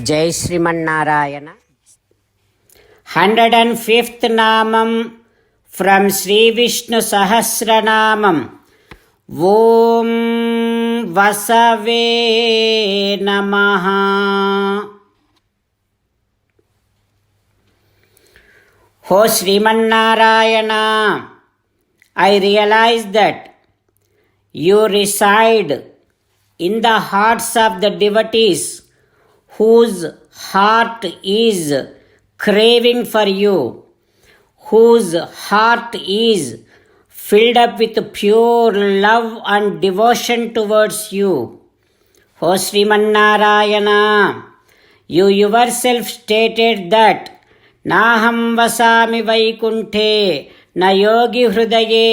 జై శ్రీమన్నారాయణ. 105th నామం from Shri Vishnu Sahasranamam. ఓం వసవే నమః. ఓ Srimannarayana, I realize that you reside in the hearts of the devotees whose heart is craving for you, whose heart is filled up with pure love and devotion towards you. O Srimannarayana, you yourself stated that Naham vasami vaikunthe na yogi hrudaye.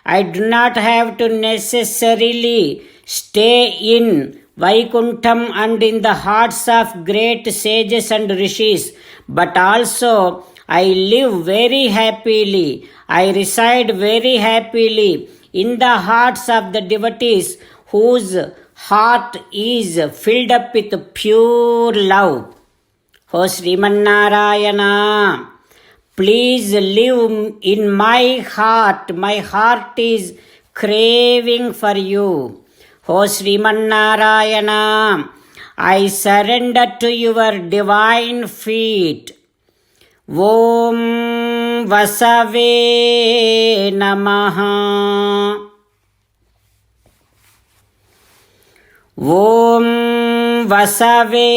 I do not have to necessarily stay in Vaikuntham and in the hearts of great sages and rishis, but also I live very happily, I reside very happily in the hearts of the devotees whose heart is filled up with pure love. O Srimannarayana, please live in my heart. My heart is craving for you. O Srimannarayana, I surrender to your divine feet. Om Vasave Namaha. Om Vasave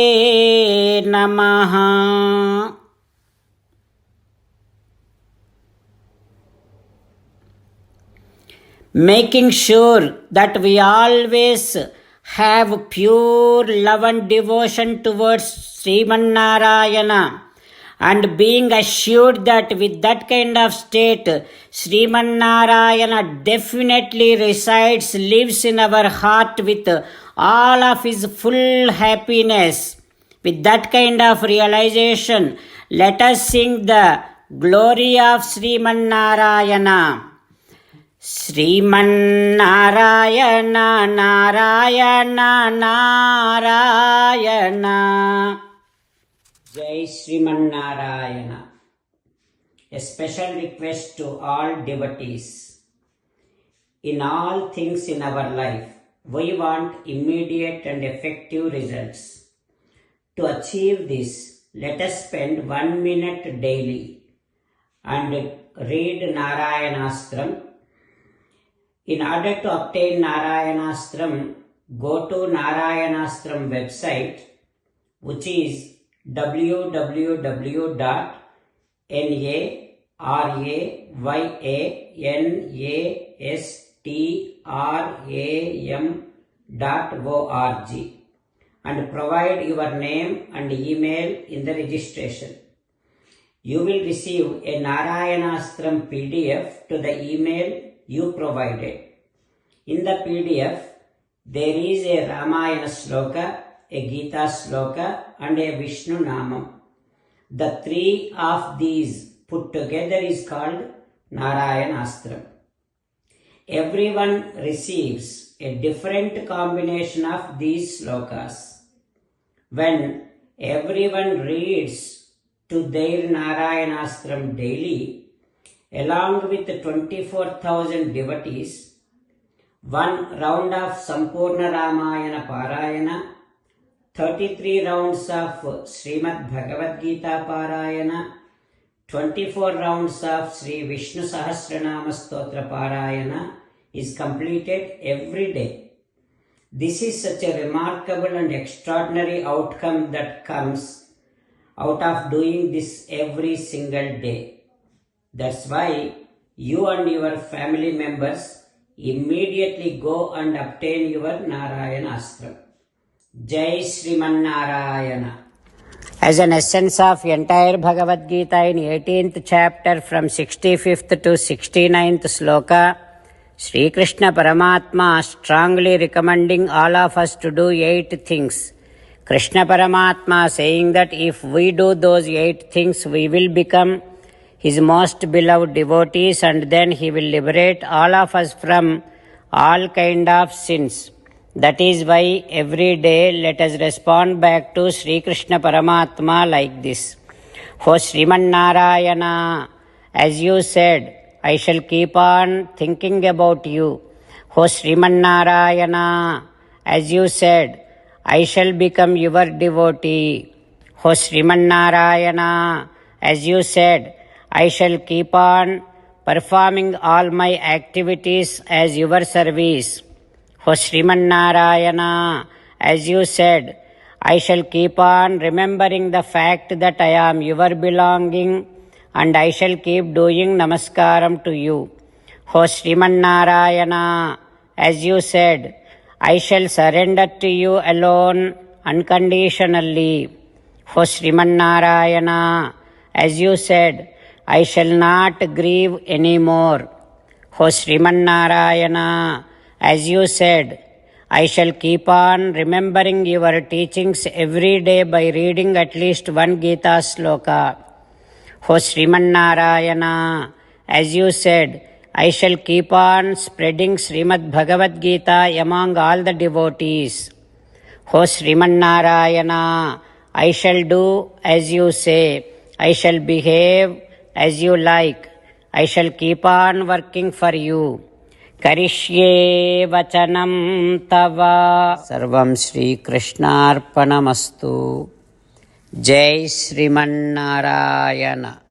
Namaha. Making sure that we always have pure love and devotion towards Srimannarayana, and being assured that with that kind of state, Srimannarayana definitely resides, lives in our heart with all of his full happiness. With that kind of realization, let us sing the glory of Srimannarayana. Srimannarayana Narayana Narayana. Jai Srimannarayana. A special request to all devotees. In all things in our life, we want immediate and effective results. To achieve this, let us spend 1 minute daily and read Narayanastram. In order to obtain Narayanastram, go to Narayanastram website, which is www.narayanastram.org, and provide your name and email in the registration. You will receive a Narayanastram PDF to the email you provided. In the PDF, there is a Ramayana sloka, a Gita sloka, and a Vishnu Namam. The three of these put together is called Narayanastram. Everyone receives a different combination of these slokas. When everyone reads to their Narayanastram daily, along with 24,000 devotees, 1 round of Sampurna Ramayana Parayana, 33 rounds of Srimad Bhagavad Gita Parayana, 24 rounds of Sri Vishnu Sahasranama Stotra Parayana is completed every day. This is such a remarkable and extraordinary outcome that comes out of doing this every single day. That's why you and your family members immediately go and obtain your Narayanastram. Jai Srimannarayana. As an essence of entire Bhagavad Gita in 18th chapter from 65th to 69th sloka, Sri Krishna Paramatma strongly recommending all of us to do 8 things. Krishna Paramatma saying that if we do those 8 things, we will become his most beloved devotees, and then he will liberate all of us from all kind of sins. That is why every day let us respond back to Sri Krishna Paramatma like this. O Sriman Narayana, as you said, I shall keep on thinking about you. O Sriman Narayana, as you said, I shall become your devotee. O Sriman Narayana, as you said, I shall keep on performing all my activities as your service. O Sriman Narayana, as you said, I shall keep on remembering the fact that I am your belonging and I shall keep doing namaskaram to you. O Sriman Narayana, as you said, I shall surrender to you alone unconditionally. O Sriman Narayana, as you said, I shall not grieve anymore. O Sriman Narayana, as you said, I shall keep on remembering your teachings every day by reading at least one Gita sloka. O Sriman Narayana, as you said, I shall keep on spreading Srimad Bhagavad Gita among all the devotees. O Sriman Narayana, I shall do as you say. I shall behave as you like. I shall keep on working for you. Karishye vachanam tava. Sarvam Shri Krishnarpanamastu. Jai Sriman Narayana.